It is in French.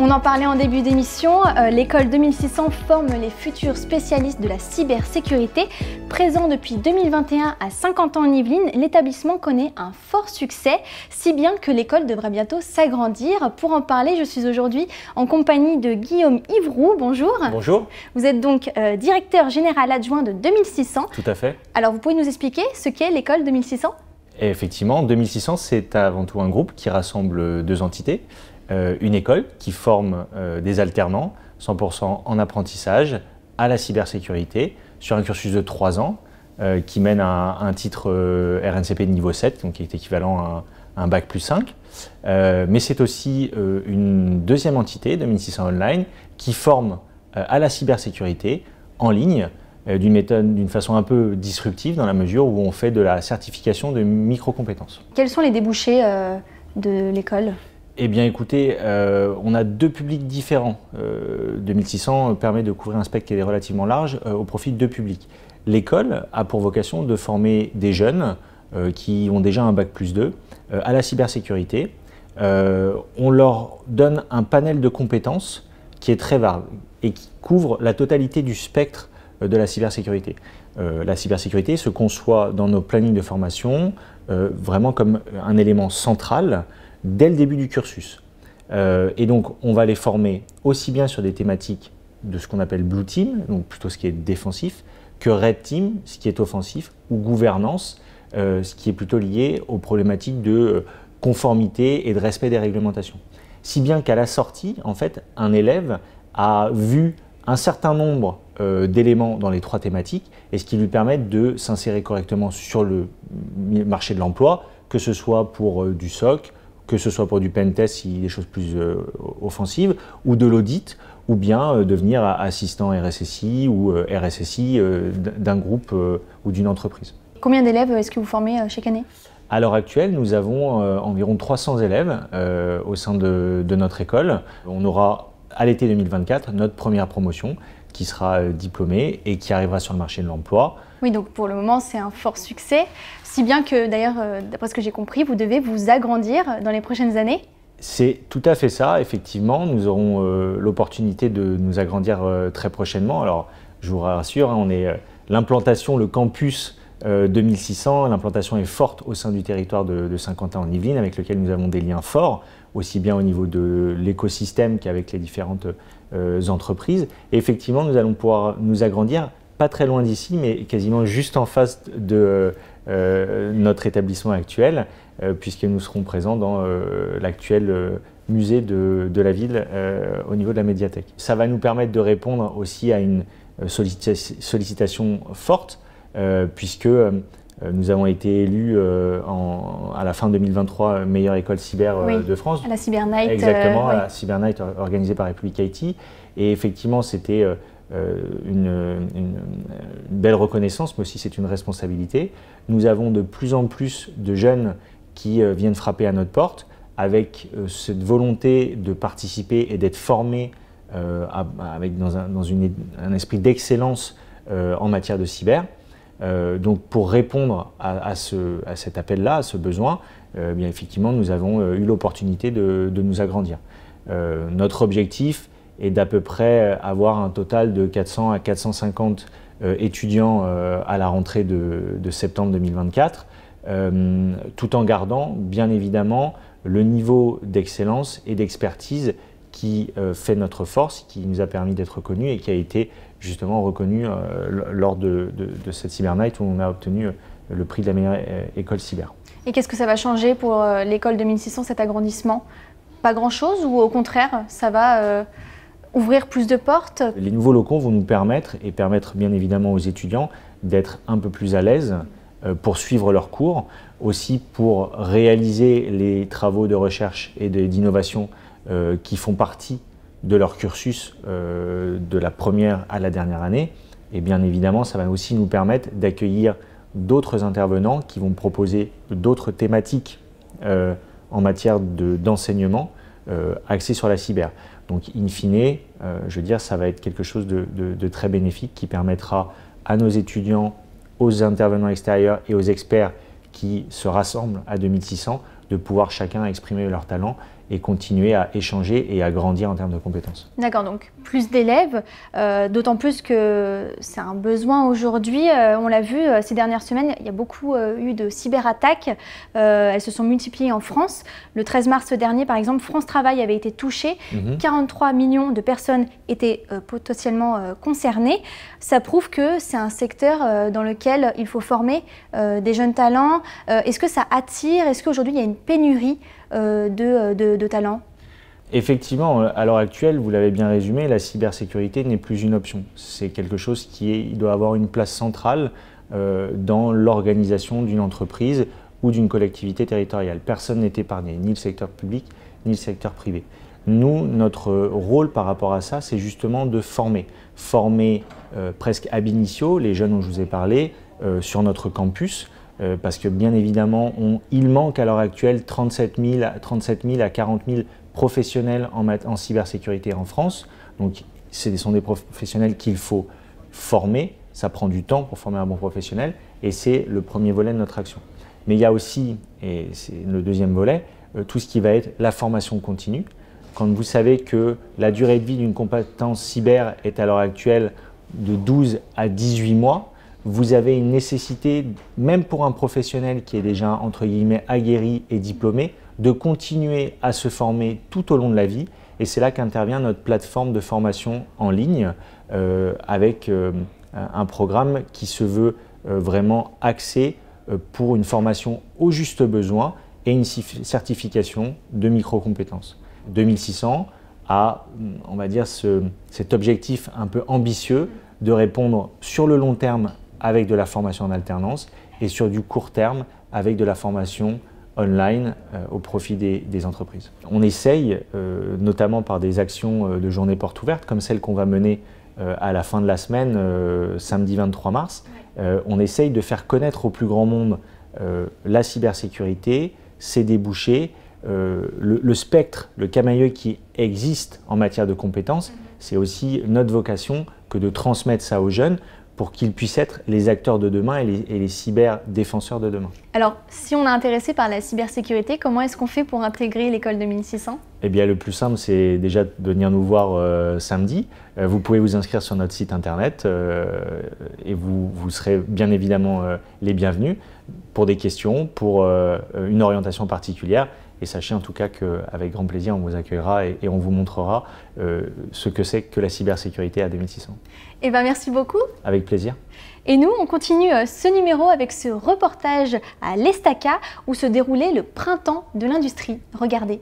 On en parlait en début d'émission, l'école 2600 forme les futurs spécialistes de la cybersécurité. Présent depuis 2021 à Saint-Quentin-en-Yvelines, l'établissement connaît un fort succès, si bien que l'école devrait bientôt s'agrandir. Pour en parler, je suis aujourd'hui en compagnie de Guillaume Yvroux. Bonjour. Bonjour. Vous êtes donc directeur général adjoint de 2600. Tout à fait. Alors vous pouvez nous expliquer ce qu'est l'école 2600 ? Et effectivement, 2600, c'est avant tout un groupe qui rassemble deux entités. Une école qui forme des alternants, 100% en apprentissage, à la cybersécurité, sur un cursus de 3 ans, qui mène à un titre RNCP de niveau 7, donc qui est équivalent à un bac plus 5. Mais c'est aussi une deuxième entité, 2600 Online, qui forme à la cybersécurité en ligne, d'une façon un peu disruptive, dans la mesure où on fait de la certification de micro-compétences. Quels sont les débouchés de l'école ? Eh bien écoutez, on a deux publics différents. 2600 permet de couvrir un spectre qui est relativement large au profit de deux publics. L'école a pour vocation de former des jeunes qui ont déjà un bac plus 2 à la cybersécurité. On leur donne un panel de compétences qui est très vaste et qui couvre la totalité du spectre de la cybersécurité. La cybersécurité se conçoit dans nos plannings de formation vraiment comme un élément central dès le début du cursus. Et donc, on va les former aussi bien sur des thématiques de ce qu'on appelle Blue Team, donc plutôt ce qui est défensif, que Red Team, ce qui est offensif, ou gouvernance, ce qui est plutôt lié aux problématiques de conformité et de respect des réglementations. Si bien qu'à la sortie, en fait, un élève a vu un certain nombre d'éléments dans les trois thématiques, et ce qui lui permet de s'insérer correctement sur le marché de l'emploi, que ce soit pour du SOC, que ce soit pour du pentest, si des choses plus offensives, ou de l'audit, ou bien devenir assistant RSSI ou RSSI d'un groupe ou d'une entreprise. Combien d'élèves est-ce que vous formez chaque année ? À l'heure actuelle, nous avons environ 300 élèves au sein de notre école. On aura à l'été 2024 notre première promotion qui sera diplômée et qui arrivera sur le marché de l'emploi. Oui, donc pour le moment, c'est un fort succès, si bien que d'ailleurs, d'après ce que j'ai compris, vous devez vous agrandir dans les prochaines années. C'est tout à fait ça, effectivement. Nous aurons l'opportunité de nous agrandir très prochainement. Alors, je vous rassure, on est l'implantation, le campus 2600, l'implantation est forte au sein du territoire de Saint-Quentin-en-Yvelines, avec lequel nous avons des liens forts, aussi bien au niveau de l'écosystème qu'avec les différentes entreprises. Et effectivement, nous allons pouvoir nous agrandir, pas très loin d'ici, mais quasiment juste en face de notre établissement actuel, puisque nous serons présents dans l'actuel musée de la ville au niveau de la médiathèque. Ça va nous permettre de répondre aussi à une sollicitation forte, puisque nous avons été élus à la fin 2023 meilleure école cyber de France. À la Cyber Night. Exactement, à la Cyber Night organisée par Republic IT. Et effectivement, c'était une belle reconnaissance, mais aussi c'est une responsabilité. Nous avons de plus en plus de jeunes qui viennent frapper à notre porte avec cette volonté de participer et d'être formés dans un esprit d'excellence en matière de cyber. Donc pour répondre à cet appel-là, à ce besoin, bien effectivement, nous avons eu l'opportunité de nous agrandir. Notre objectif est d'à peu près avoir un total de 400 à 450 étudiants à la rentrée de septembre 2024, tout en gardant bien évidemment le niveau d'excellence et d'expertise qui fait notre force, qui nous a permis d'être reconnus et qui a été justement reconnu lors de cette Cyber Night où on a obtenu le prix de la meilleure école cyber. Et qu'est-ce que ça va changer pour l'école 2600, cet agrandissement ? Pas grand-chose ou au contraire, ça va ouvrir plus de portes ? Les nouveaux locaux vont nous permettre, et permettre bien évidemment aux étudiants, d'être un peu plus à l'aise pour suivre leurs cours, aussi pour réaliser les travaux de recherche et d'innovation qui font partie de leur cursus de la première à la dernière année. Et bien évidemment, ça va aussi nous permettre d'accueillir d'autres intervenants qui vont proposer d'autres thématiques en matière d'enseignement axés sur la cyber. Donc in fine, je veux dire, ça va être quelque chose de très bénéfique qui permettra à nos étudiants, aux intervenants extérieurs et aux experts qui se rassemblent à 2600 de pouvoir chacun exprimer leur talent et continuer à échanger et à grandir en termes de compétences. D'accord, donc plus d'élèves, d'autant plus que c'est un besoin aujourd'hui. On l'a vu ces dernières semaines, il y a beaucoup eu de cyberattaques. Elles se sont multipliées en France. Le 13 mars dernier, par exemple, France Travail avait été touché. 43 millions de personnes étaient potentiellement concernées. Ça prouve que c'est un secteur dans lequel il faut former des jeunes talents. Est-ce que ça attire? Est-ce qu'aujourd'hui, il y a une pénurie de talents? Effectivement, à l'heure actuelle, vous l'avez bien résumé, la cybersécurité n'est plus une option. C'est quelque chose qui doit avoir une place centrale dans l'organisation d'une entreprise ou d'une collectivité territoriale. Personne n'est épargné, ni le secteur public, ni le secteur privé. Nous, notre rôle par rapport à ça, c'est justement de former. Former presque ab initio les jeunes dont je vous ai parlé sur notre campus, parce que bien évidemment, il manque à l'heure actuelle 37 000 à 40 000 professionnels en cybersécurité en France. Donc, ce sont des professionnels qu'il faut former. Ça prend du temps pour former un bon professionnel et c'est le premier volet de notre action. Mais il y a aussi, et c'est le deuxième volet, tout ce qui va être la formation continue. Quand vous savez que la durée de vie d'une compétence cyber est à l'heure actuelle de 12 à 18 mois, vous avez une nécessité, même pour un professionnel qui est déjà entre guillemets aguerri et diplômé, de continuer à se former tout au long de la vie. Et c'est là qu'intervient notre plateforme de formation en ligne avec un programme qui se veut vraiment axé pour une formation au juste besoin et une certification de micro-compétences. 2600 a, on va dire, cet objectif un peu ambitieux de répondre sur le long terme avec de la formation en alternance et sur du court terme avec de la formation online au profit des entreprises. On essaye, notamment par des actions de journée porte ouverte, comme celle qu'on va mener à la fin de la semaine, samedi 23 mars, on essaye de faire connaître au plus grand monde la cybersécurité, ses débouchés, le spectre, le camailleux qui existe en matière de compétences. C'est aussi notre vocation que de transmettre ça aux jeunes pour qu'ils puissent être les acteurs de demain et les cyberdéfenseurs de demain. Alors, si on est intéressé par la cybersécurité, comment est-ce qu'on fait pour intégrer l'école 2600? Eh bien, le plus simple, c'est déjà de venir nous voir samedi. Vous pouvez vous inscrire sur notre site internet et vous serez bien évidemment les bienvenus pour des questions, pour une orientation particulière. Et sachez en tout cas qu'avec grand plaisir, on vous accueillera et on vous montrera ce que c'est que la cybersécurité à 2600. Eh bien, merci beaucoup. Avec plaisir. Et nous, on continue ce numéro avec ce reportage à l'Estaca où se déroulait le printemps de l'industrie. Regardez.